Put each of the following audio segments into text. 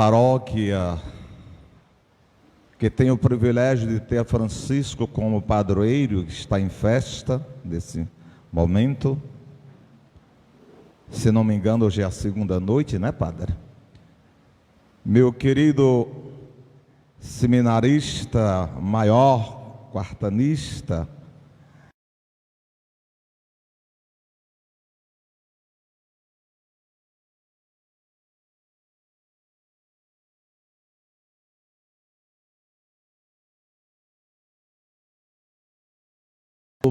paróquia que tem o privilégio de ter Francisco como padroeiro, que está em festa nesse momento. Se não me engano, hoje é a segunda noite, né, padre? Meu querido seminarista maior, quartanista,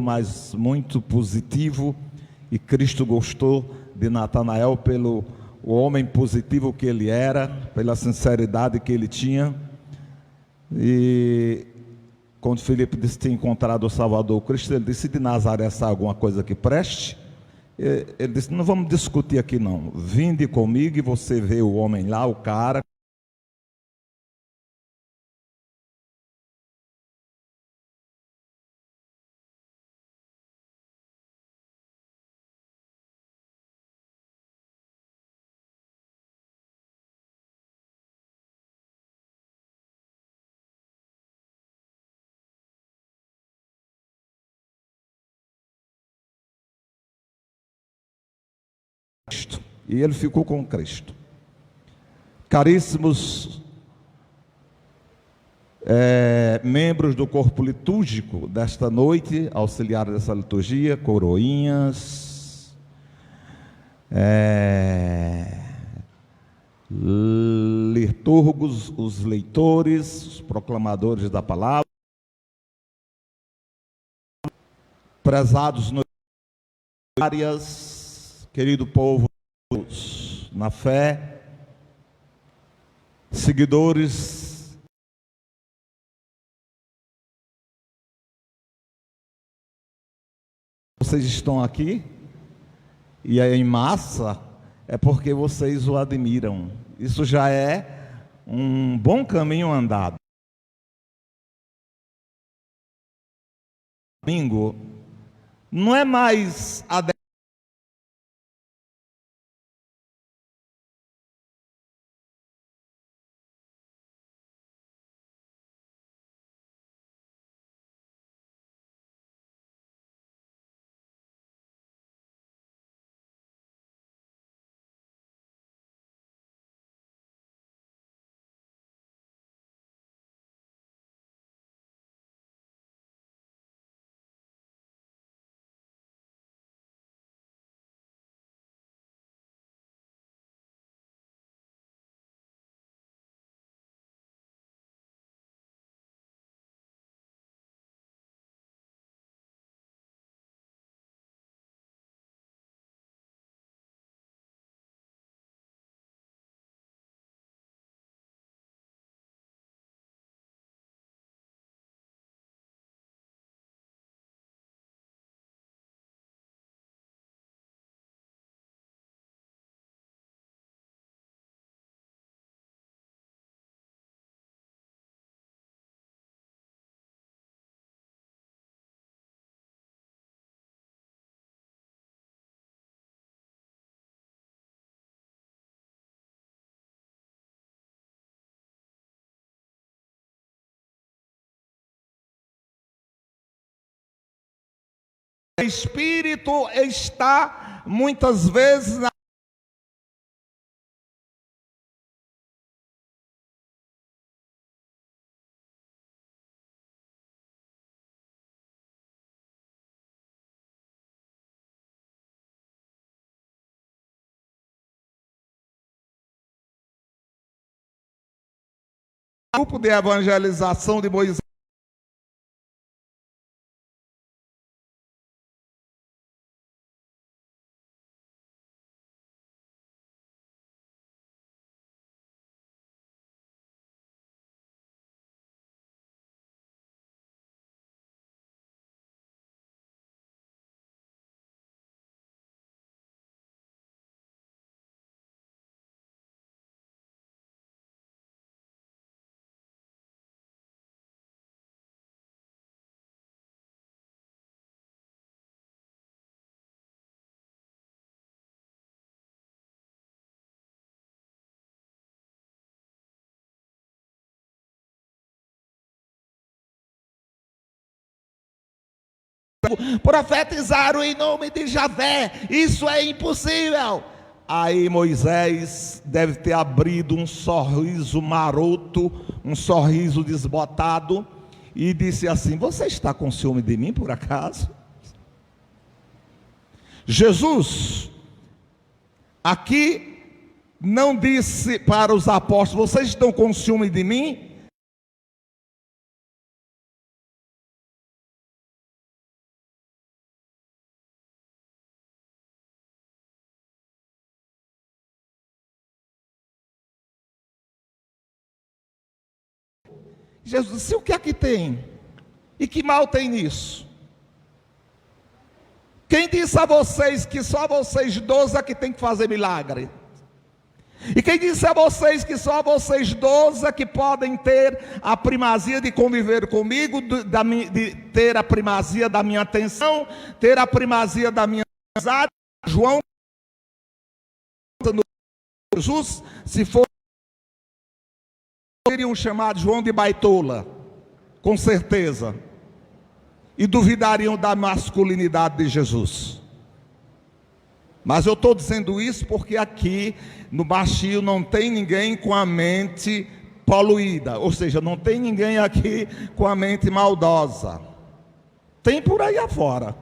mas muito positivo, e Cristo gostou de Natanael pelo o homem positivo que ele era, pela sinceridade que ele tinha. E quando Filipe disse que tinha encontrado o Salvador Cristo, ele disse: de Nazaré sai alguma coisa que preste? Ele disse: não vamos discutir aqui não, vinde comigo e você vê o homem lá, o cara. E ele ficou com Cristo. Caríssimos membros do corpo litúrgico desta noite, auxiliares dessa liturgia, coroinhas, liturgos, os leitores, os proclamadores da palavra, prezados noivas, querido povo na fé, seguidores vocês estão aqui e é em massa, é porque vocês o admiram. Isso já é um bom caminho andado. Domingo não é mais a o espírito está muitas vezes na grupo de evangelização de Moisés. profetizaram em nome de Javé, isso é impossível. Aí Moisés deve ter abrido um sorriso maroto, um sorriso desbotado, e disse assim: você está com ciúme de mim por acaso? Jesus aqui não disse para os apóstolos: vocês estão com ciúme de mim? Jesus disse: o que é que tem? E que mal tem nisso? Quem disse a vocês que só vocês 12 é que tem que fazer milagre? E quem disse a vocês que só vocês 12 é que podem ter a primazia de conviver comigo, de ter a primazia da minha atenção, ter a primazia da minha amizade? João, Jesus, se for, teriam chamado João de baitola, com certeza, e duvidariam da masculinidade de Jesus. Mas eu estou dizendo isso porque aqui no Baixio não tem ninguém com a mente poluída, ou seja, não tem ninguém aqui com a mente maldosa. Tem por aí afora.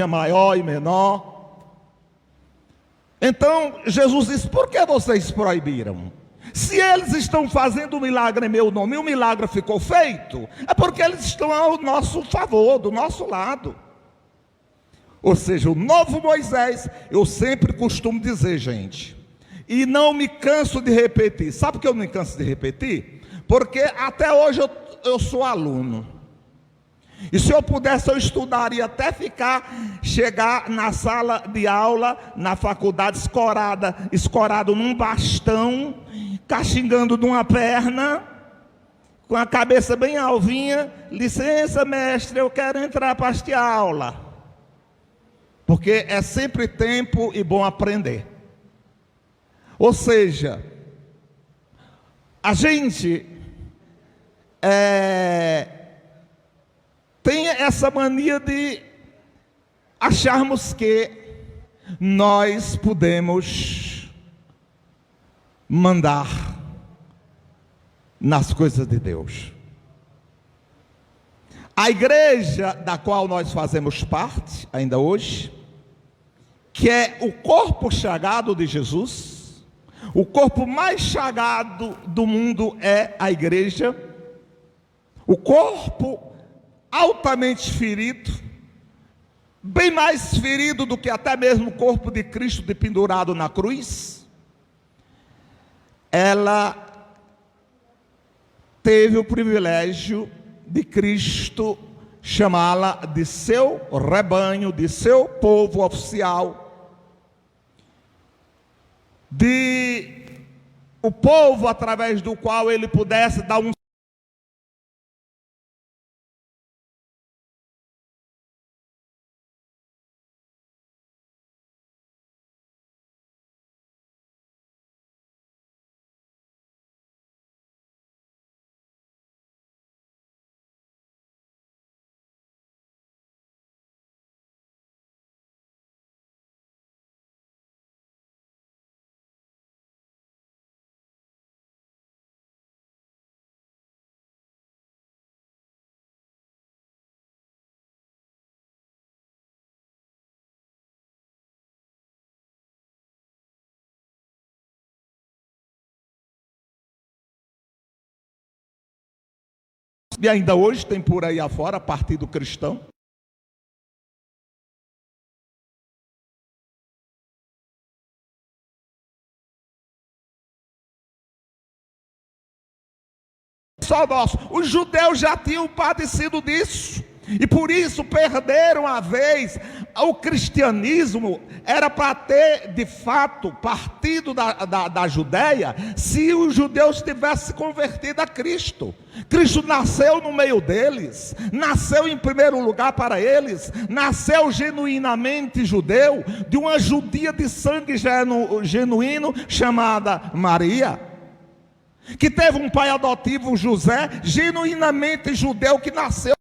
Maior e menor. Então Jesus disse: por que vocês proibiram? Se eles estão fazendo um milagre em meu nome e o milagre ficou feito, é porque eles estão ao nosso favor, do nosso lado. Ou seja, o novo Moisés, eu sempre costumo dizer, gente, e não me canso de repetir. Sabe por que eu não me canso de repetir? Porque até hoje eu sou aluno. E se eu pudesse, eu estudaria até chegar na sala de aula, na faculdade, escorado num bastão, cachingando de uma perna, com a cabeça bem alvinha: licença, mestre, eu quero entrar para esta aula. Porque é sempre tempo e bom aprender. Ou seja, a gente tem essa mania de acharmos que nós podemos mandar nas coisas de Deus. A igreja da qual nós fazemos parte, ainda hoje, que é o corpo chagado de Jesus, o corpo mais chagado do mundo é a igreja, o corpo altamente ferido, bem mais ferido do que até mesmo o corpo de Cristo pendurado na cruz. Ela teve o privilégio de Cristo chamá-la de seu rebanho, de seu povo oficial, de o povo através do qual ele pudesse dar um e ainda hoje tem por aí afora partido cristão. Só nosso. Os judeus já tinham padecido disso, e por isso perderam a vez. O cristianismo era para ter de fato partido da Judéia se os judeus tivessem se convertido a Cristo. Cristo nasceu no meio deles, nasceu em primeiro lugar para eles, nasceu genuinamente judeu, de uma judia de sangue genuíno chamada Maria. que teve um pai adotivo, José, genuinamente judeu, que nasceu.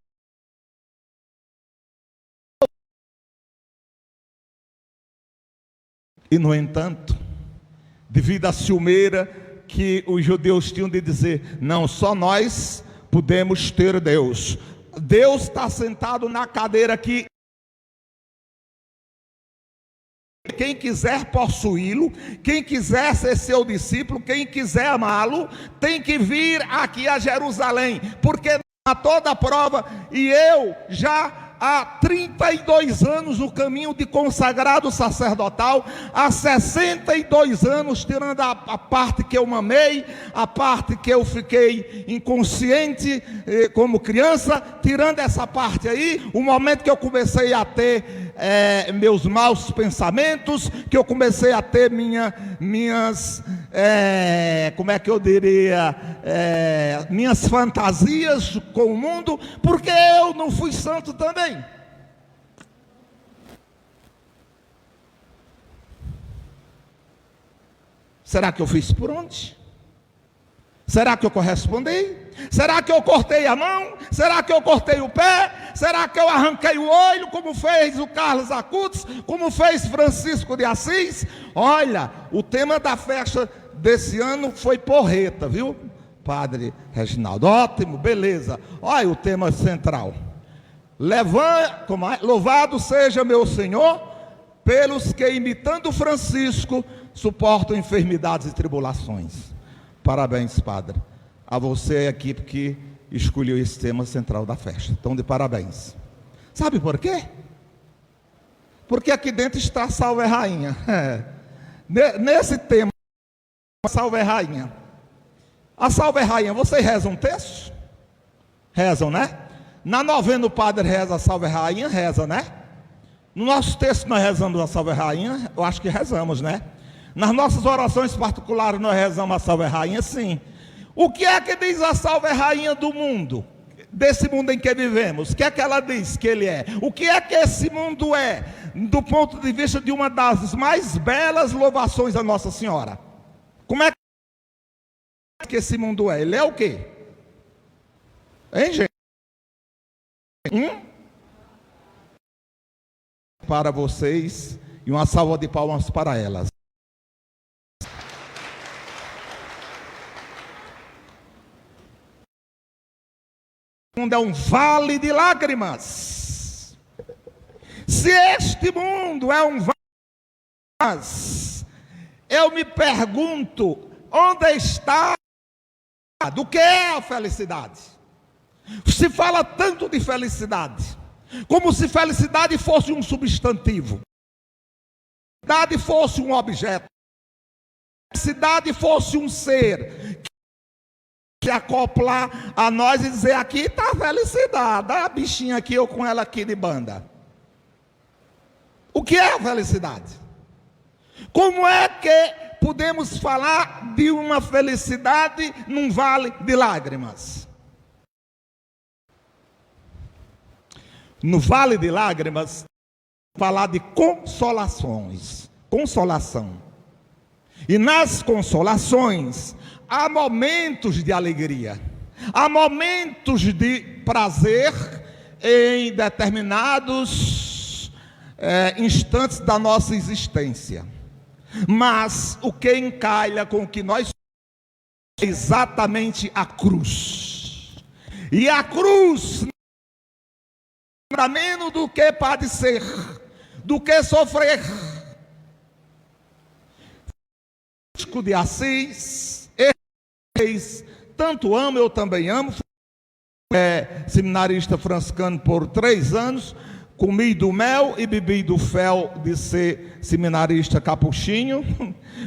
E no entanto, devido à ciumeira que os judeus tinham de dizer, não, só nós podemos ter Deus. Deus está sentado na cadeira aqui. Quem quiser possuí-lo, quem quiser ser seu discípulo, quem quiser amá-lo, tem que vir aqui a Jerusalém, porque a toda prova, e eu já há 32 anos no caminho de consagrado sacerdotal, há 62 anos, tirando a parte que eu mamei, a parte que eu fiquei inconsciente como criança, tirando essa parte aí, o momento que eu comecei a ter meus maus pensamentos, que eu comecei a ter minhas como é que eu diria, minhas fantasias com o mundo, porque eu não fui santo também. Será que eu fiz por onde? Será que eu correspondi? Será que eu cortei a mão? Será que eu cortei o pé? Será que eu arranquei o olho, como fez o Carlos Acutis, como fez Francisco de Assis? Olha, o tema da festa desse ano foi porreta, viu, Padre Reginaldo? Ótimo, beleza. Olha o tema central. Louvado seja meu Senhor pelos que, imitando Francisco, suportam enfermidades e tribulações. Parabéns, Padre, a você e a equipe que escolheu esse tema central da festa. Então, de parabéns. Sabe por quê? Porque aqui dentro está a Salve Rainha. Nesse tema, a Salve Rainha. A Salve Rainha, vocês rezam um texto? Rezam, né? Na novena o padre reza a Salve Rainha, reza, né? No nosso texto nós rezamos a Salve Rainha, eu acho que rezamos, né? Nas nossas orações particulares nós rezamos a Salve Rainha, sim. O que é que diz a Salve Rainha do mundo? Desse mundo em que vivemos? O que é que ela diz que ele é? O que é que esse mundo é? Do ponto de vista de uma das mais belas louvações a Nossa Senhora. Como é que esse mundo é? Ele é o quê? Hein, gente? Para vocês, e uma salva de palmas para elas. O mundo é um vale de lágrimas. Se este mundo é um vale de lágrimas, eu me pergunto, onde está? Do que é a felicidade? Se fala tanto de felicidade, como se felicidade fosse um substantivo, felicidade fosse um objeto, felicidade fosse um ser que se acoplar a nós e dizer, aqui está a felicidade, a bichinha aqui, eu com ela aqui de banda. O que é a felicidade? Como é que podemos falar de uma felicidade num vale de lágrimas? No vale de lágrimas, falar de consolações, consolação. E nas consolações, há momentos de alegria, há momentos de prazer em determinados instantes da nossa existência. Mas o que encalha com o que nós somos é exatamente a cruz. E a cruz nada menos do que padecer, do que sofrer. Francisco de Assis, tanto amo, eu também amo. Seminarista franciscano por 3 anos, comi do mel e bebi do fel de ser seminarista capuchinho,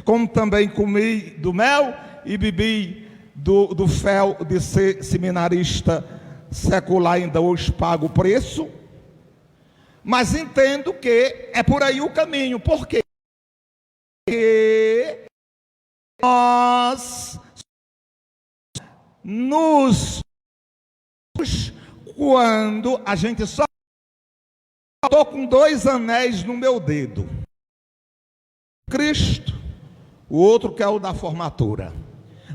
como também comi do mel e bebi do fel de ser seminarista secular, ainda hoje pago o preço, mas entendo que é por aí o caminho. Por quê? Porque nós quando a gente só estou com 2 anéis no meu dedo, Cristo, o outro que é o da formatura.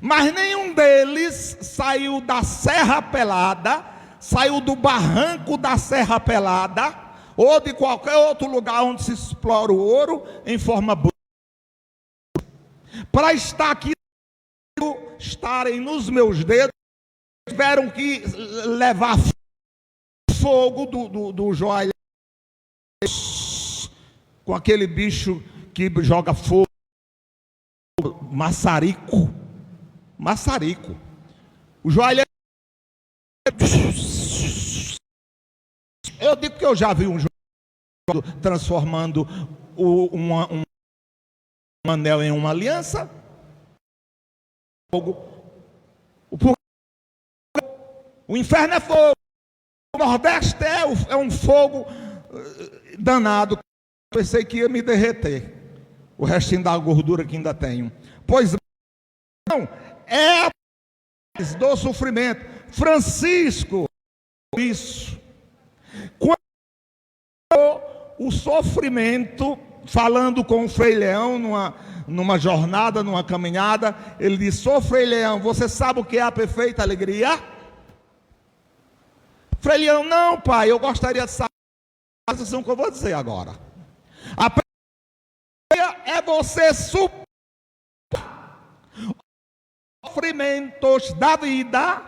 Mas nenhum deles saiu da Serra Pelada, saiu do barranco da Serra Pelada, ou de qualquer outro lugar onde se explora o ouro em forma bruta, para estar aqui, estarem nos meus dedos, tiveram que levar fogo do joalheiro, com aquele bicho que joga fogo, maçarico. O joalheiro, eu digo que eu já vi um joalheiro transformando um anel em uma aliança. O inferno é fogo, o Nordeste é um fogo danado. Pensei que ia me derreter, o restinho da gordura que ainda tenho. Pois não, é do sofrimento. Francisco, isso. Quando o sofrimento, falando com o Frei Leão numa jornada, numa caminhada, ele disse: ô Frei Leão, você sabe o que é a perfeita alegria? Frei Leão: não, pai, eu gostaria de saber a sensação que eu vou dizer agora. A perfeita alegria é você superar os sofrimentos da vida,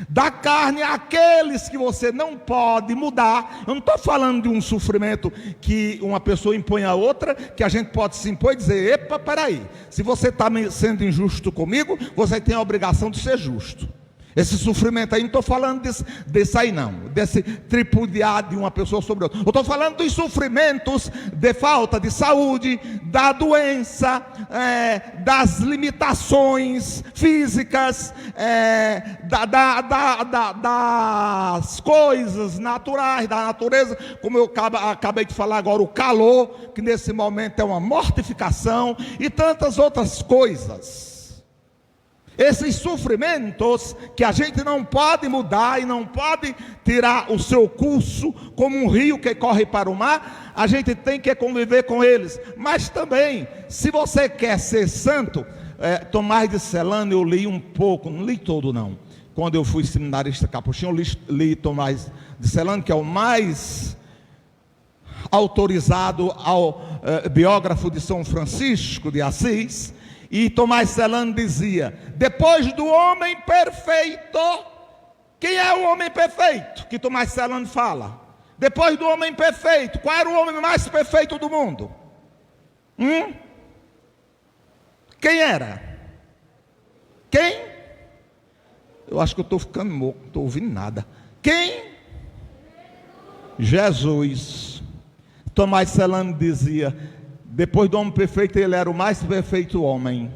da carne, aqueles que você não pode mudar. Eu não estou falando de um sofrimento que uma pessoa impõe a outra, que a gente pode se impor e dizer: epa, peraí, se você está sendo injusto comigo, você tem a obrigação de ser justo. Esse sofrimento aí, não estou falando desse aí não, desse tripudiar de uma pessoa sobre outra. Eu estou falando dos sofrimentos de falta de saúde, da doença, das limitações físicas, das coisas naturais, da natureza, como eu acabei de falar agora, o calor, que nesse momento é uma mortificação, e tantas outras coisas. Esses sofrimentos que a gente não pode mudar e não pode tirar o seu curso, como um rio que corre para o mar, a gente tem que conviver com eles. Mas também, se você quer ser santo, Tomás de Celano eu li um pouco, não li todo não. Quando eu fui seminarista capuchinho, eu li Tomás de Celano, que é o mais autorizado biógrafo de São Francisco de Assis. E Tomás Celano dizia: depois do homem perfeito, quem é o homem perfeito que Tomás Celano fala? Depois do homem perfeito, qual era o homem mais perfeito do mundo? Quem era? Quem? Eu acho que eu estou ficando louco, não estou ouvindo nada. Quem? Jesus. Tomás Celano dizia: depois do homem perfeito, ele era o mais perfeito homem.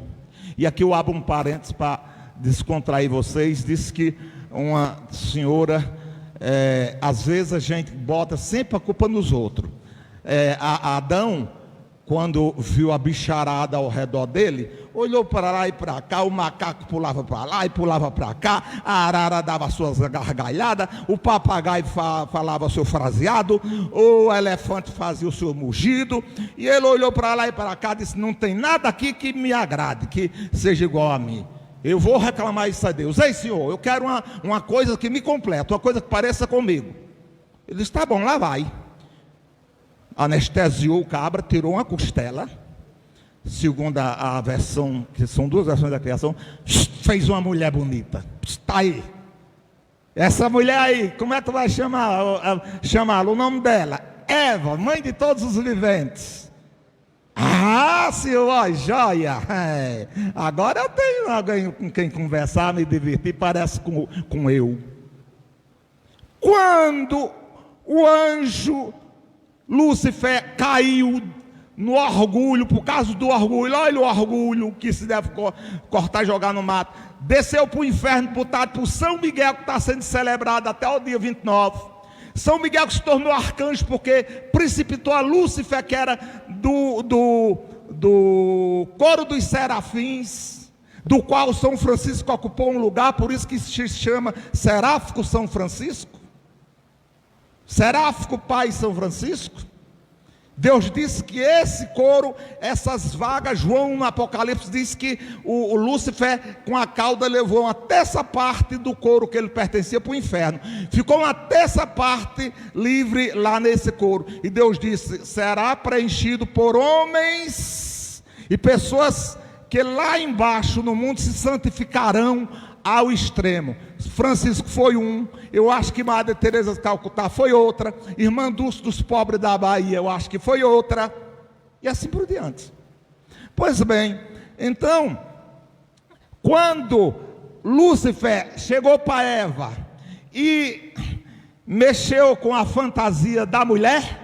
E aqui eu abro um parênteses para descontrair vocês. Diz que uma senhora, às vezes a gente bota sempre a culpa nos outros. Adão, quando viu a bicharada ao redor dele, olhou para lá e para cá, o macaco pulava para lá e pulava para cá, a arara dava suas gargalhadas, o papagaio falava seu fraseado, o elefante fazia o seu mugido, e ele olhou para lá e para cá e disse: não tem nada aqui que me agrade, que seja igual a mim. Eu vou reclamar isso a Deus. Ei, Senhor, eu quero uma coisa que me complete, uma coisa que pareça comigo. Ele disse: tá bom, lá vai. Anestesiou o cabra, tirou uma costela, segundo a versão, que são duas versões da criação, fez uma mulher bonita. Está aí. Essa mulher aí, como é que tu vai chamá-la? O nome dela? Eva, mãe de todos os viventes. Ah, senhor, joia. Agora eu tenho alguém com quem conversar, me divertir, parece com eu. Quando o anjo Lúcifer caiu no orgulho, por causa do orgulho, olha o orgulho que se deve cortar e jogar no mato, desceu para o inferno, putado por São Miguel, que está sendo celebrado até o dia 29. São Miguel que se tornou arcanjo, porque precipitou a Lúcifer, que era do coro dos serafins, do qual São Francisco ocupou um lugar, por isso que se chama Seráfico São Francisco. Seráfico Pai São Francisco. Deus disse que esse couro, essas vagas, João no Apocalipse diz que o Lúcifer com a cauda levou uma terça parte do couro que ele pertencia para o inferno. Ficou uma terça parte livre lá nesse couro. E Deus disse: será preenchido por homens e pessoas que lá embaixo no mundo se santificarão ao extremo. Francisco foi um, eu acho que Madre Teresa de Calcutá foi outra, Irmã Dulce dos Pobres da Bahia, eu acho que foi outra, e assim por diante. Pois bem, então, quando Lúcifer chegou para Eva e mexeu com a fantasia da mulher,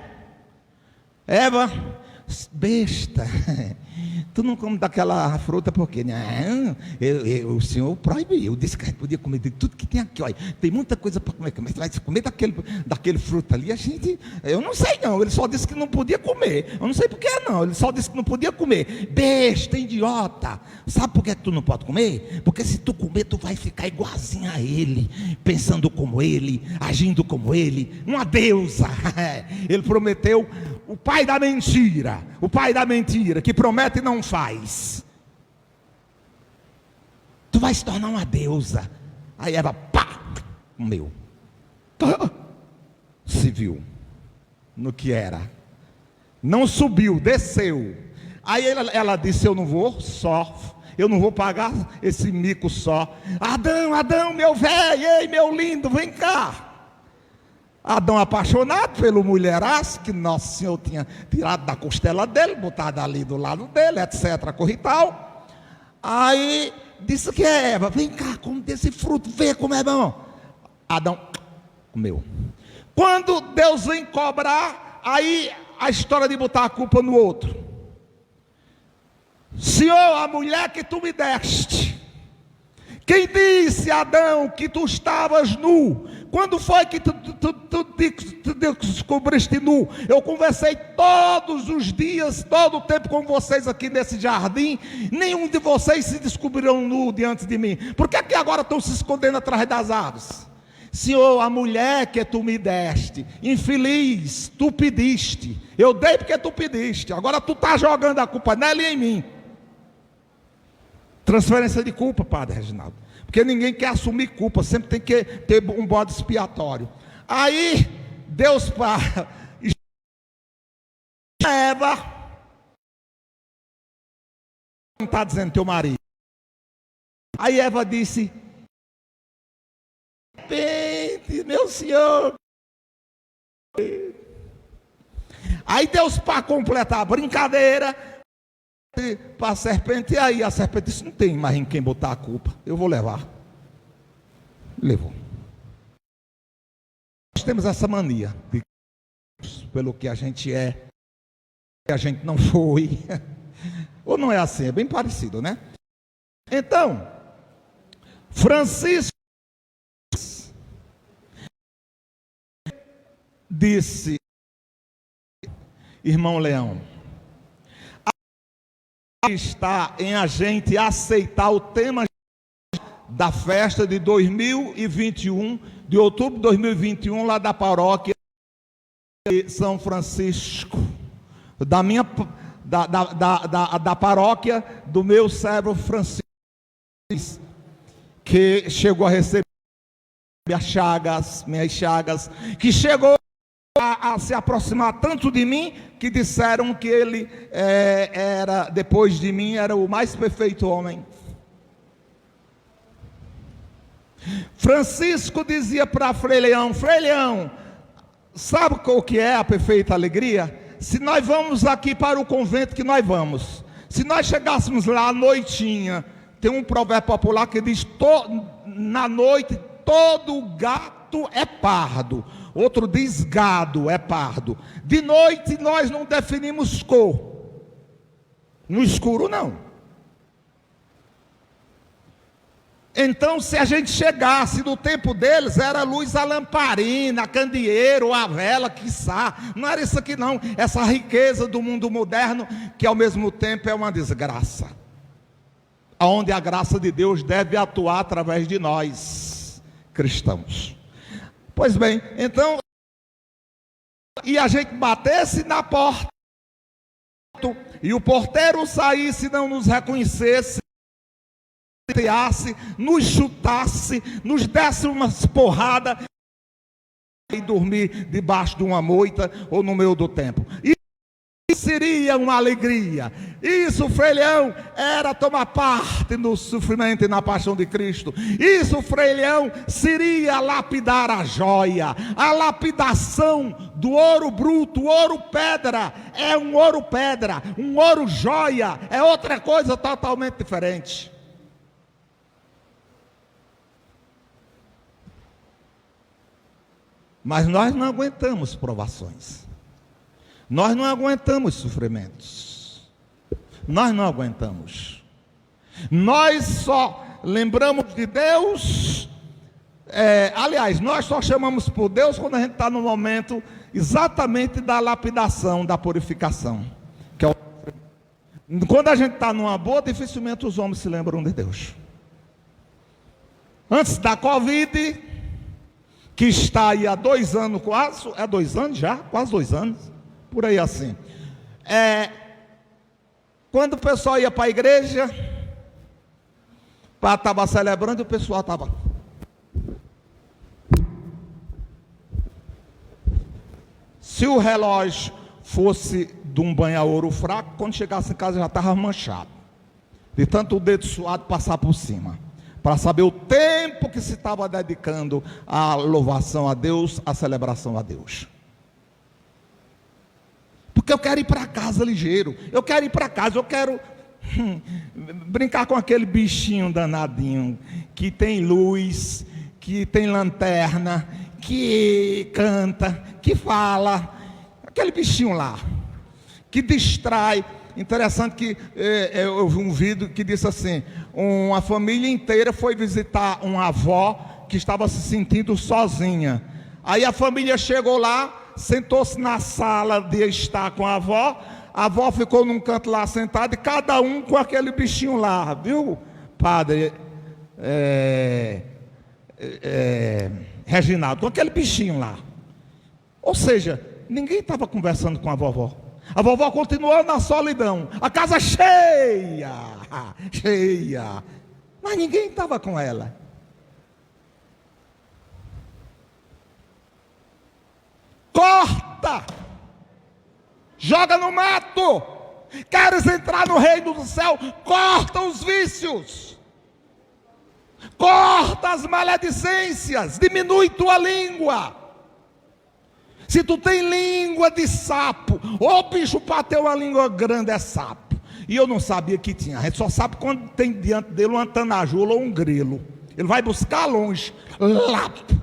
Eva, besta, tu não come daquela fruta porque não, o Senhor proibiu, disse que a gente podia comer de tudo que tem aqui, olha, tem muita coisa para comer, mas vai comer daquele fruto ali, eu não sei não, ele só disse que não podia comer, eu não sei porque não, ele só disse que não podia comer, besta, idiota, sabe por que tu não pode comer? Porque se tu comer, tu vai ficar igualzinho a ele, pensando como ele, agindo como ele, uma deusa. Ele prometeu, o pai da mentira, que promete e não faz. Tu vai se tornar uma deusa. Aí Eva, pá, comeu. Se viu no que era. Não subiu, desceu. Aí ela disse: eu não vou pagar esse mico só. Adão, meu velho, ei, meu lindo, vem cá. Adão, apaixonado pelo mulheraço que Nosso Senhor tinha tirado da costela dele, botado ali do lado dele, etc, corre e tal. Aí disse que Eva, vem cá, come desse fruto, vê como é bom. Adão comeu. Quando Deus vem cobrar, aí a história de botar a culpa no outro. Senhor, a mulher que tu me deste, quem disse, Adão, que tu estavas nu? Quando foi que tu descobriste nu? Eu conversei todos os dias, todo o tempo com vocês aqui nesse jardim. Nenhum de vocês se descobriram nu diante de mim. Por que agora estão se escondendo atrás das árvores? Senhor, a mulher que tu me deste, infeliz, tu pediste. Eu dei porque tu pediste. Agora tu está jogando a culpa nela e em mim. Transferência de culpa, Padre Reginaldo. Porque ninguém quer assumir culpa, sempre tem que ter um bode expiatório. Aí, Deus para Eva, não está dizendo teu marido. Aí Eva disse: meu Senhor. Aí Deus, para completar a brincadeira, para a serpente, e aí a serpente disse: não tem mais em quem botar a culpa, eu vou levar. Levou. Nós temos essa mania de, pelo que a gente é, que a gente não foi. Ou não é assim? É bem parecido, né? Então, Francisco disse: irmão Leão, está em a gente aceitar o tema da festa de 2021, de outubro de 2021, lá da paróquia de São Francisco, da paróquia do meu servo Francisco, que chegou a receber minhas chagas, que chegou a se aproximar tanto de mim, que disseram que ele era, depois de mim, era o mais perfeito homem. Francisco dizia para Frei Leão: Frei Leão, sabe o que é a perfeita alegria? Se nós vamos aqui para o convento que nós vamos, se nós chegássemos lá à noitinha, tem um provérbio popular que diz: na noite todo gato é pardo. Outro diz: gado é pardo. De noite nós não definimos cor. No escuro não. Então, se a gente chegasse no tempo deles, era luz a lamparina, a candeeiro, a vela, quiçá. Não era isso aqui não. Essa riqueza do mundo moderno, que ao mesmo tempo é uma desgraça. Onde a graça de Deus deve atuar através de nós, cristãos. Pois bem, então, e a gente batesse na porta, e o porteiro saísse e não nos reconhecesse, nos chutasse, nos desse umas porradas e dormir debaixo de uma moita ou no meio do templo. Isso seria uma alegria. Isso, Frei Leão, era tomar parte no sofrimento e na paixão de Cristo. Isso, Frei Leão, seria lapidar a joia. A lapidação do ouro bruto, o ouro pedra, é um ouro pedra. Um ouro joia é outra coisa totalmente diferente. Mas nós não aguentamos provações. Nós não aguentamos sofrimentos. Nós não aguentamos. Nós só lembramos de Deus. Aliás, nós só chamamos por Deus quando a gente está no momento exatamente da lapidação, da purificação. Quando a gente está numa boa, dificilmente os homens se lembram de Deus. Antes da Covid, que está aí há 2 anos quase, 2 anos já? Quase 2 anos. Por aí assim. Quando o pessoal ia para a igreja, estava celebrando, o pessoal estava. Se o relógio fosse de um banha-ouro fraco, quando chegasse em casa já estava manchado. De tanto o dedo suado passar por cima. Para saber o tempo que se estava dedicando à louvação a Deus, à celebração a Deus. Porque eu quero ir para casa ligeiro, eu quero ir para casa, eu quero brincar com aquele bichinho danadinho, que tem luz, que tem lanterna, que canta, que fala, aquele bichinho lá, que distrai. Interessante que eu vi um vídeo que disse assim, uma família inteira foi visitar uma avó que estava se sentindo sozinha. Aí a família chegou lá, sentou-se na sala de estar com a avó ficou num canto lá sentada, e cada um com aquele bichinho lá, viu, padre Reginaldo, com aquele bichinho lá. Ou seja, ninguém estava conversando com a vovó. A vovó continuou na solidão, a casa cheia, mas ninguém estava com ela. Corta, joga no mato. Queres entrar no reino do céu? Corta os vícios, corta as maledicências, diminui tua língua. Se tu tem língua de sapo, ô bicho, para ter uma língua grande é sapo. E eu não sabia que tinha. A gente só sabe quando tem diante dele uma tanajula ou um grilo. Ele vai buscar longe, lapo.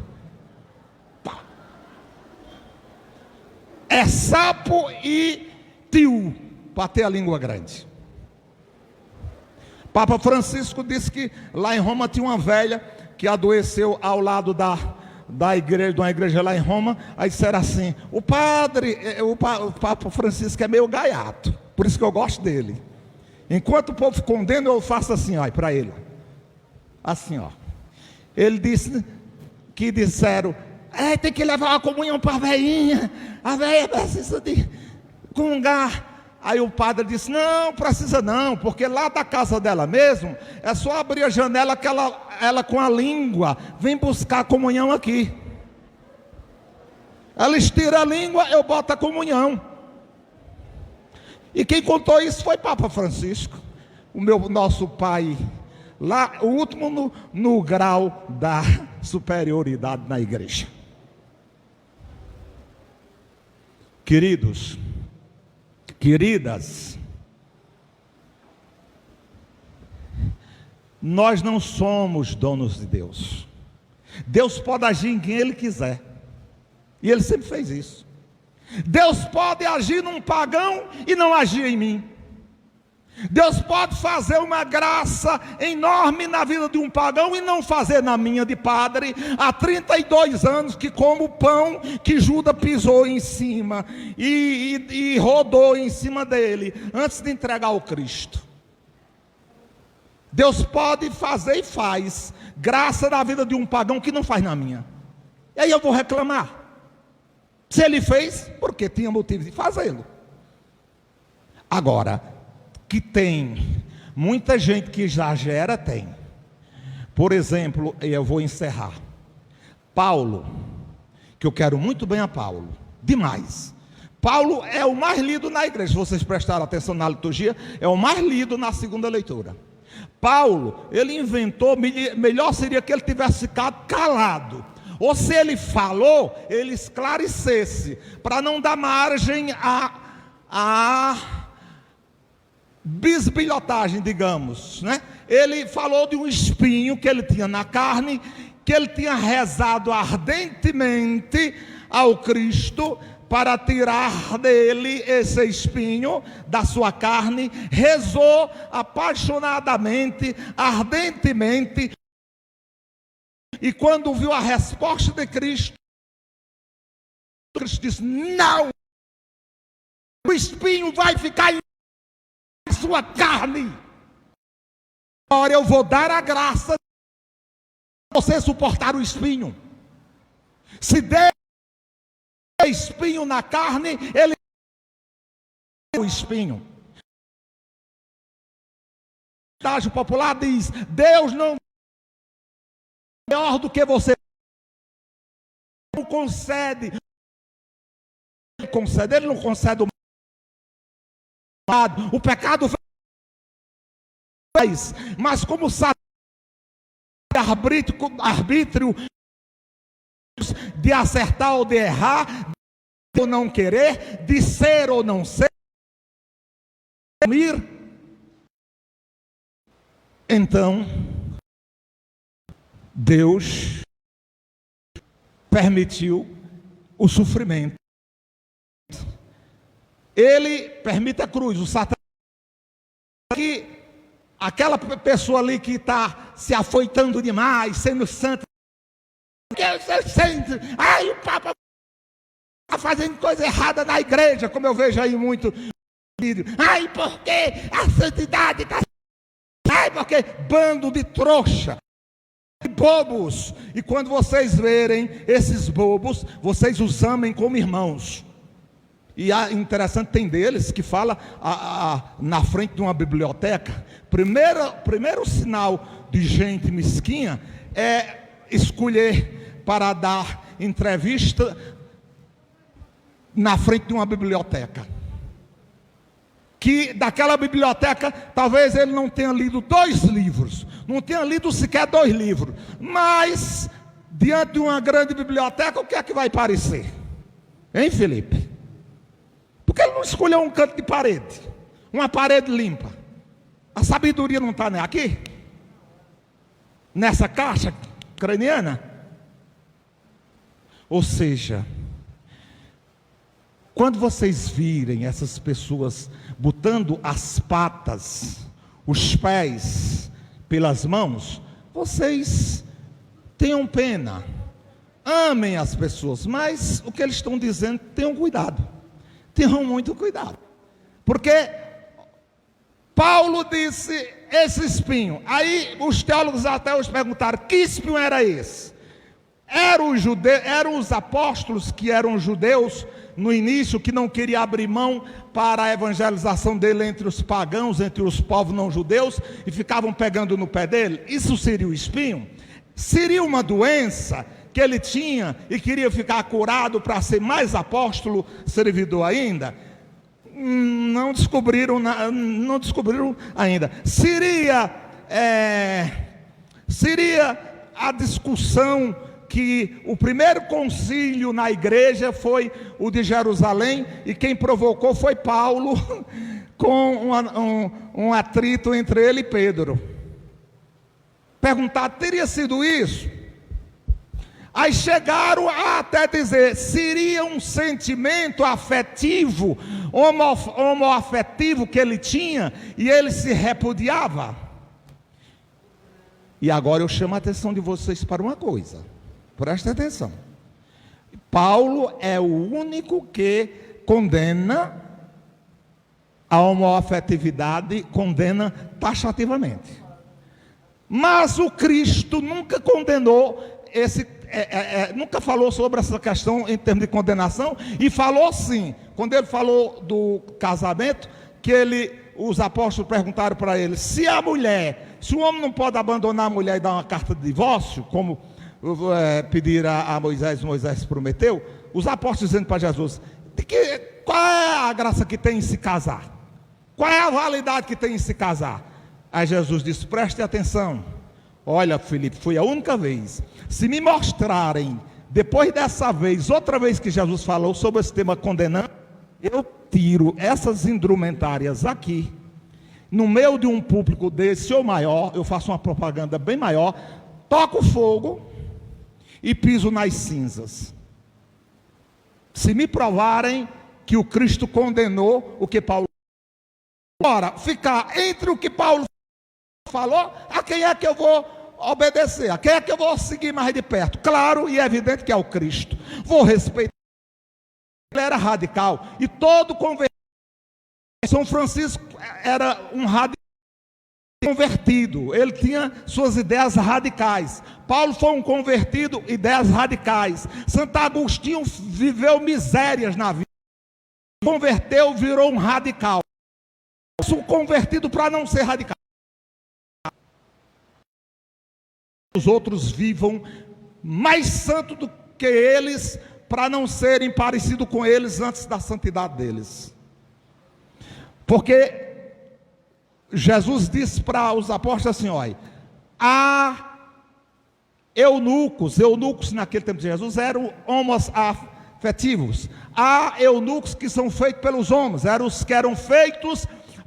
É sapo e tio, para ter a língua grande. Papa Francisco disse que lá em Roma tinha uma velha que adoeceu ao lado da igreja, de uma igreja lá em Roma. Aí disseram assim, o Papa Francisco é meio gaiato, por isso que eu gosto dele. Enquanto o povo condena, eu faço assim, ó, para ele. Assim, ó. Ele disse que disseram, tem que levar uma comunhão para a velhinha, a velha precisa de comungar. Aí o padre disse, não precisa não, porque lá da casa dela mesmo, é só abrir a janela que ela com a língua vem buscar a comunhão aqui. Ela estira a língua, eu boto a comunhão. E quem contou isso foi Papa Francisco, nosso pai, lá, o último no grau da superioridade na igreja. Queridos, queridas, nós não somos donos de Deus. Deus pode agir em quem Ele quiser, e Ele sempre fez isso. Deus pode agir num pagão e não agir em mim. Deus pode fazer uma graça enorme na vida de um pagão e não fazer na minha de padre. Há 32 anos que como pão que Judas pisou em cima e rodou em cima dele antes de entregar o Cristo. Deus pode fazer e faz graça na vida de um pagão que não faz na minha. E aí eu vou reclamar? Se ele fez, porque tinha motivo de fazê-lo. Agora, que tem muita gente que exagera, tem. Por exemplo, eu vou encerrar. Paulo, que eu quero muito bem a Paulo, demais. Paulo é o mais lido na igreja, se vocês prestaram atenção na liturgia, é o mais lido na segunda leitura. Paulo, ele inventou, melhor seria que ele tivesse ficado calado, ou se ele falou, ele esclarecesse, para não dar margem a bisbilhotagem, digamos, né? Ele falou de um espinho que ele tinha na carne, que ele tinha rezado ardentemente ao Cristo para tirar dele esse espinho da sua carne, rezou apaixonadamente, ardentemente, e quando viu a resposta de Cristo, Cristo disse: não, o espinho vai ficar em sua carne. Agora eu vou dar a graça de você suportar o espinho. Se der espinho na carne, ele o espinho. O estágio popular diz: Deus não é maior do que você, não concede. Ele não concede o pecado faz, mas como sabe arbítrio de acertar ou de errar, de ou não querer, de ser ou não ser, então Deus permitiu o sofrimento. Ele permite a cruz, o Satanás, que aquela pessoa ali que está se afoitando demais, sendo santa, ai, o Papa está fazendo coisa errada na igreja, como eu vejo aí muito vídeo. Ai, porque a santidade está... Ai, porque bando de trouxa, de bobos. E quando vocês verem esses bobos, vocês os amem como irmãos. E é interessante, tem deles que fala na frente de uma biblioteca. Primeiro sinal de gente mesquinha é escolher para dar entrevista na frente de uma biblioteca. Que daquela biblioteca, talvez ele não tenha lido 2 livros, não tenha lido sequer 2 livros, mas diante de uma grande biblioteca, o que é que vai parecer? Hein, Felipe? Porque ele não escolheu um canto de parede, uma parede limpa. A sabedoria não está aqui? Nessa caixa craniana? Ou seja, quando vocês virem essas pessoas botando as patas, os pés pelas mãos, vocês tenham pena, amem as pessoas, mas o que eles estão dizendo, tenham cuidado. Tenham muito cuidado, porque Paulo disse esse espinho. Aí os teólogos até hoje perguntaram: que espinho era esse? Eram os apóstolos que eram judeus no início, que não queriam abrir mão para a evangelização dele entre os pagãos, entre os povos não judeus, e ficavam pegando no pé dele. Isso seria o espinho? Seria uma doença que ele tinha e queria ficar curado para ser mais apóstolo, servidor ainda? Não descobriram ainda. Seria a discussão que o primeiro concílio na igreja foi o de Jerusalém, e quem provocou foi Paulo, com um atrito entre ele e Pedro. Perguntar: teria sido isso? Aí chegaram a até dizer: seria um sentimento afetivo, homoafetivo que ele tinha, e ele se repudiava. E agora eu chamo a atenção de vocês para uma coisa, presta atenção. Paulo é o único que condena a homoafetividade, condena taxativamente. Mas o Cristo nunca condenou nunca falou sobre essa questão em termos de condenação, e falou sim, quando ele falou do casamento, os apóstolos perguntaram para ele, se o homem não pode abandonar a mulher e dar uma carta de divórcio, como pedir a Moisés prometeu, os apóstolos dizendo para Jesus, qual é a graça que tem em se casar? Qual é a validade que tem em se casar? Aí Jesus disse, preste atenção, olha Filipe, foi a única vez, se me mostrarem, depois dessa vez, outra vez que Jesus falou sobre esse tema condenando, eu tiro essas indumentárias aqui, no meio de um público desse ou maior, eu faço uma propaganda bem maior, toco fogo e piso nas cinzas. Se me provarem que o Cristo condenou o que Paulo falou, agora, ficar entre o que Paulo falou, a quem é que eu vou obedecer? A quem é que eu vou seguir mais de perto? Claro e evidente que é o Cristo. Vou respeitar. Ele era radical e todo convertido. São Francisco era um radical convertido, ele tinha suas ideias radicais. Paulo foi um convertido, ideias radicais. Santo Agostinho viveu misérias na vida, converteu, virou um radical. Sou convertido para não ser radical. Os outros vivam mais santo do que eles, para não serem parecidos com eles antes da santidade deles. Porque Jesus disse para os apóstolos assim, olha, há eunucos naquele tempo de Jesus eram homos afetivos, há eunucos que são feitos pelos homens, eram os que eram feitos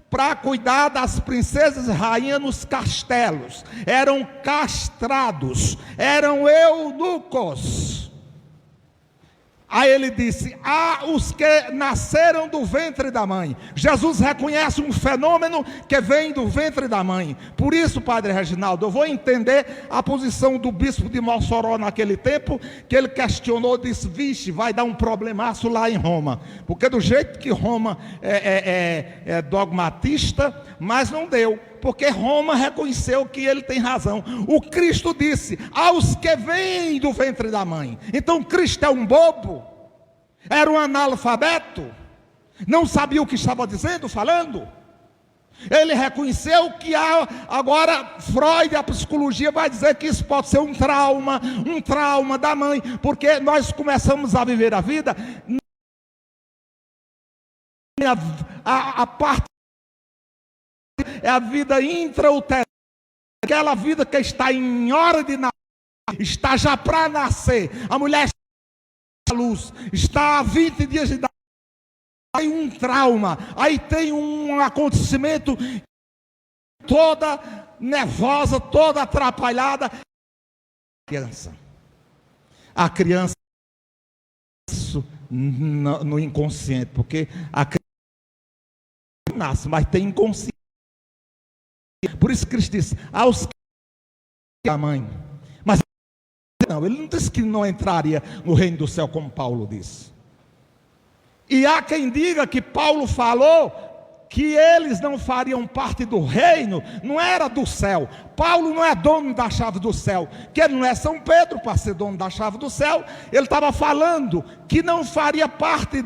para cuidar das princesas e rainhas nos castelos, eram castrados, eram eunucos. Aí ele disse, há os que nasceram do ventre da mãe. Jesus reconhece um fenômeno que vem do ventre da mãe. Por isso, Padre Reginaldo, eu vou entender a posição do bispo de Mossoró naquele tempo, que ele questionou, disse, vixe, vai dar um problemaço lá em Roma. Porque do jeito que Roma é dogmatista, mas não deu. Porque Roma reconheceu que ele tem razão. O Cristo disse, aos que vêm do ventre da mãe. Então Cristo é um bobo? Era um analfabeto? Não sabia o que estava dizendo, falando? Ele reconheceu que agora Freud, a psicologia vai dizer que isso pode ser um trauma da mãe, porque nós começamos a viver a vida, a parte é a vida intrauterina, aquela vida que está em hora de nascer, está já para nascer, a mulher está à luz, está há 20 dias de idade, tem um trauma, aí tem um acontecimento, toda nervosa, toda atrapalhada, a criança isso no inconsciente, porque a criança nasce, mas tem inconsciente. Por isso Cristo disse, aos que a mãe, mas não, ele não disse que não entraria no reino do céu como Paulo disse. E há quem diga que Paulo falou que eles não fariam parte do reino, não era do céu. Paulo não é dono da chave do céu, que ele não é São Pedro para ser dono da chave do céu. Ele estava falando que não faria parte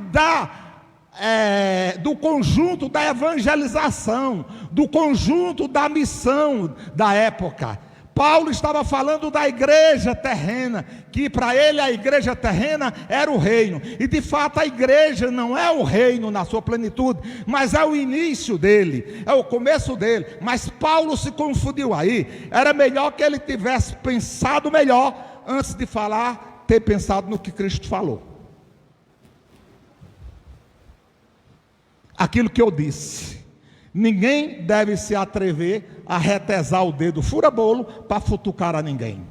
do conjunto da evangelização, do conjunto da missão da época. Paulo estava falando da igreja terrena, que para ele a igreja terrena era o reino, e de fato a igreja não é o reino na sua plenitude, mas é o início dele, é o começo dele. Mas Paulo se confundiu aí, era melhor que ele tivesse pensado melhor, antes de falar, ter pensado no que Cristo falou. Aquilo que eu disse, ninguém deve se atrever a retesar o dedo fura-bolo para futucar a ninguém.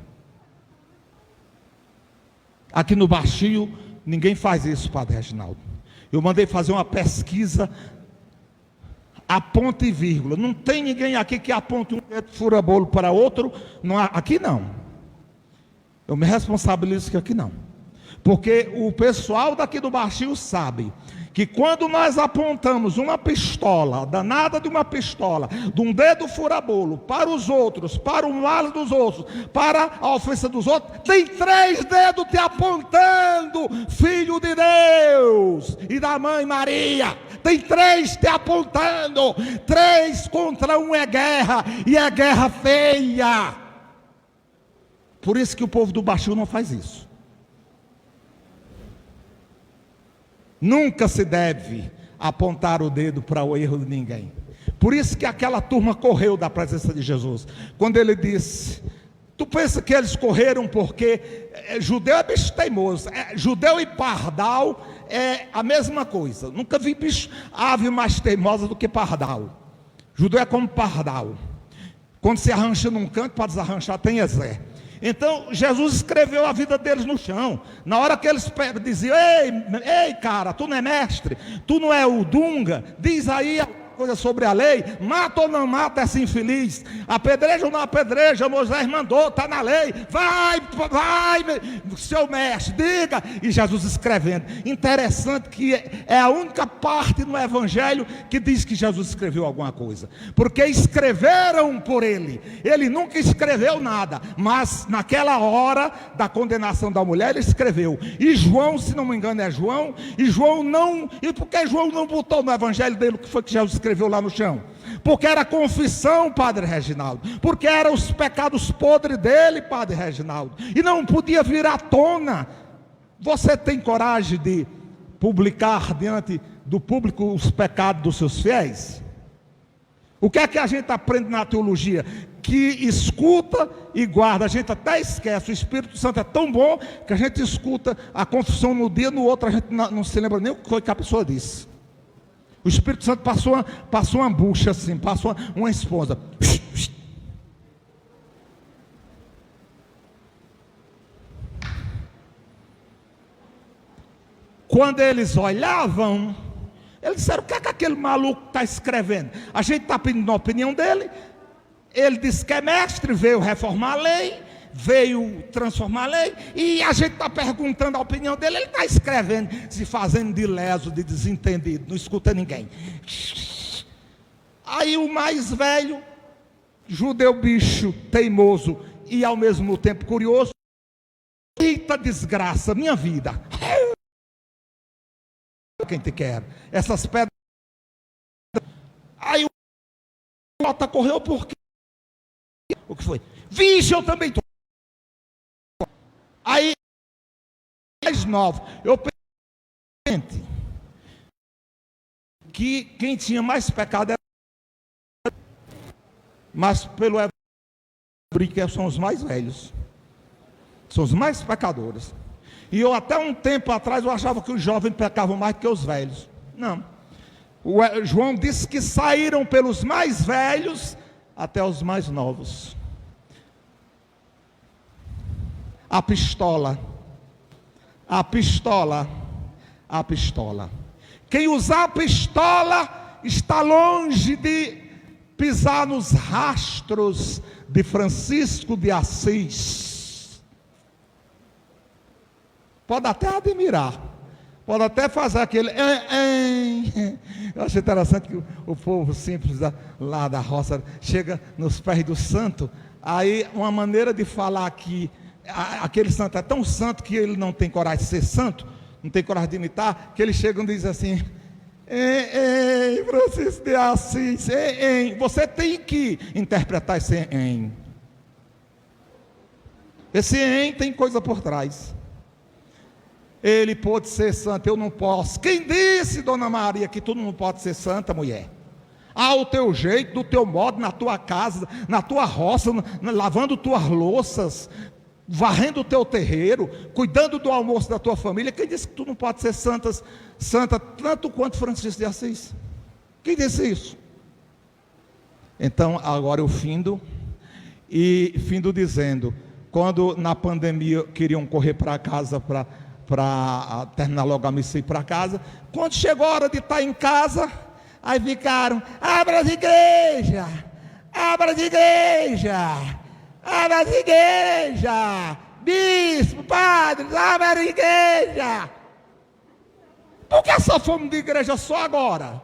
Aqui no Baixio, ninguém faz isso, Padre Reginaldo. Eu mandei fazer uma pesquisa, a ponto e vírgula. Não tem ninguém aqui que aponte um dedo fura-bolo para outro. Não, aqui não. Eu me responsabilizo que aqui não. Porque o pessoal daqui do Baixio sabe que quando nós apontamos uma pistola, danada de uma pistola, de um dedo fura-bolo para os outros, para o mal dos outros, para a ofensa dos outros, tem 3 dedos te apontando, filho de Deus e da mãe Maria, tem 3 te apontando, 3 contra 1 é guerra, e é guerra feia. Por isso que o povo do baixio não faz isso. Nunca se deve apontar o dedo para o erro de ninguém. Por isso que aquela turma correu da presença de Jesus. Quando ele disse, tu pensa que eles correram porque judeu é bicho teimoso, judeu e pardal é a mesma coisa. Nunca vi ave mais teimosa do que pardal. Judeu é como pardal. Quando se arrancha num canto, para desarranchar tem exército. Então Jesus escreveu a vida deles no chão. Na hora que eles diziam, ei cara, tu não é mestre, tu não é o Dunga, diz aí coisa sobre a lei, mata ou não mata essa infeliz, apedreja ou não apedreja, Moisés mandou, está na lei, vai, seu mestre, diga. E Jesus escrevendo. Interessante que é a única parte no evangelho que diz que Jesus escreveu alguma coisa, porque escreveram por ele nunca escreveu nada, mas naquela hora da condenação da mulher, ele escreveu. E João, se não me engano é João, e por que João não botou no evangelho dele o que foi que Jesus escreveu lá no chão? Porque era confissão, Padre Reginaldo, porque eram os pecados podres dele, Padre Reginaldo, e não podia vir à tona. Você tem coragem de publicar diante do público os pecados dos seus fiéis? O que é que a gente aprende na teologia? Que escuta e guarda, a gente até esquece. O Espírito Santo é tão bom que a gente escuta a confissão no dia, no outro a gente não se lembra nem o que foi que a pessoa disse. O Espírito Santo passou uma bucha assim, passou uma esponja. Quando eles olhavam, eles disseram, o que é que aquele maluco está escrevendo? A gente está pedindo a opinião dele. Ele disse que é mestre, veio reformar a lei, veio transformar a lei, e a gente está perguntando a opinião dele. Ele está escrevendo, se fazendo de leso, de desentendido, não escuta ninguém. Aí o mais velho, judeu bicho, teimoso e ao mesmo tempo curioso, eita desgraça, minha vida, quem te quer, essas pedras. Aí o Jota correu porque o que foi? Vixe, eu também estou. Aí mais novo, eu pensei que quem tinha mais pecado era, mas pelo evangelho que são os mais velhos, são os mais pecadores. E eu até um tempo atrás eu achava que os jovens pecavam mais do que os velhos. Não. João disse que saíram pelos mais velhos até os mais novos. A pistola. Quem usar a pistola está longe de pisar nos rastros de Francisco de Assis. Pode até admirar, pode até fazer aquele. Eu acho interessante que o povo simples lá da roça chega nos pés do santo. Aí uma maneira de falar que aquele santo é tão santo que ele não tem coragem de ser santo, não tem coragem de imitar, que eles chegam e dizem assim: Francisco de Assis, você tem que interpretar esse esse tem coisa por trás. Ele pode ser santo, eu não posso. Quem disse, Dona Maria, que tu não pode ser santa, mulher? Ao teu jeito, do teu modo, na tua casa, na tua roça, lavando tuas louças, varrendo o teu terreiro, cuidando do almoço da tua família. Quem disse que tu não pode ser santa tanto quanto Francisco de Assis? Quem disse isso? Então agora eu findo dizendo, quando na pandemia queriam correr para casa para terminar logo a missa e ir para casa, quando chegou a hora de estar em casa, aí ficaram: abra as igrejas, abra as igrejas, abra as igrejas, bispo, padres, abra a igreja. Por que essa fome de igreja só agora?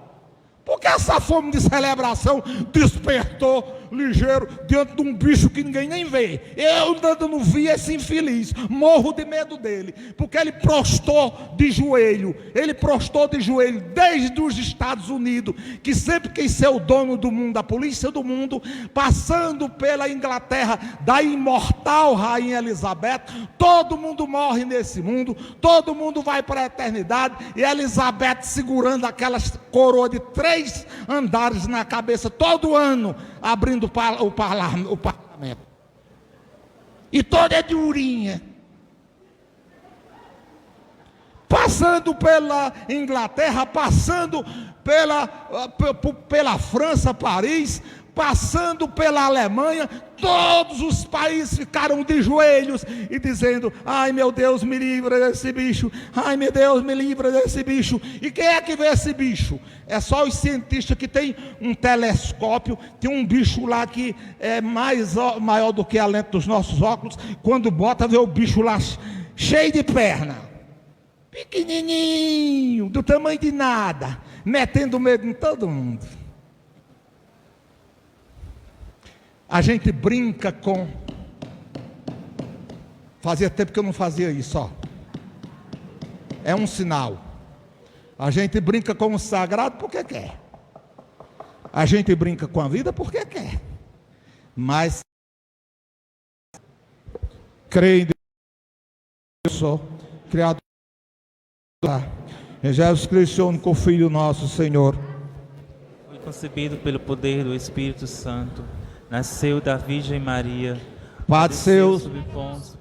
Por que essa fome de celebração despertou ligeiro diante de um bicho que ninguém nem vê. Eu ainda não vi esse infeliz, morro de medo dele, porque ele prostou de joelho, desde os Estados Unidos, que sempre quis ser o dono do mundo, a polícia do mundo, passando pela Inglaterra, da imortal Rainha Elizabeth. Todo mundo morre nesse mundo, todo mundo vai para a eternidade, e Elizabeth segurando aquelas coroas de 3 andares na cabeça, todo ano, abrindo o parlamento. E toda é durinha. Passando pela Inglaterra, passando pela França, Paris, passando pela Alemanha, todos os países ficaram de joelhos e dizendo: ai meu Deus, me livra desse bicho, ai meu Deus, me livra desse bicho. E quem é que vê esse bicho? É só os cientistas que tem um telescópio, tem um bicho lá que é maior do que a lente dos nossos óculos, quando bota, vê o bicho lá cheio de perna, pequenininho, do tamanho de nada, metendo medo em todo mundo. A gente brinca com... Fazia tempo que eu não fazia isso, ó. É um sinal. A gente brinca com o sagrado porque quer. A gente brinca com a vida porque quer. Mas creio em Deus só, Criador. Em Jesus Cristo, o único Filho nosso, Senhor. Foi concebido pelo poder do Espírito Santo. Nasceu da Virgem Maria, padeceu sob Pôncio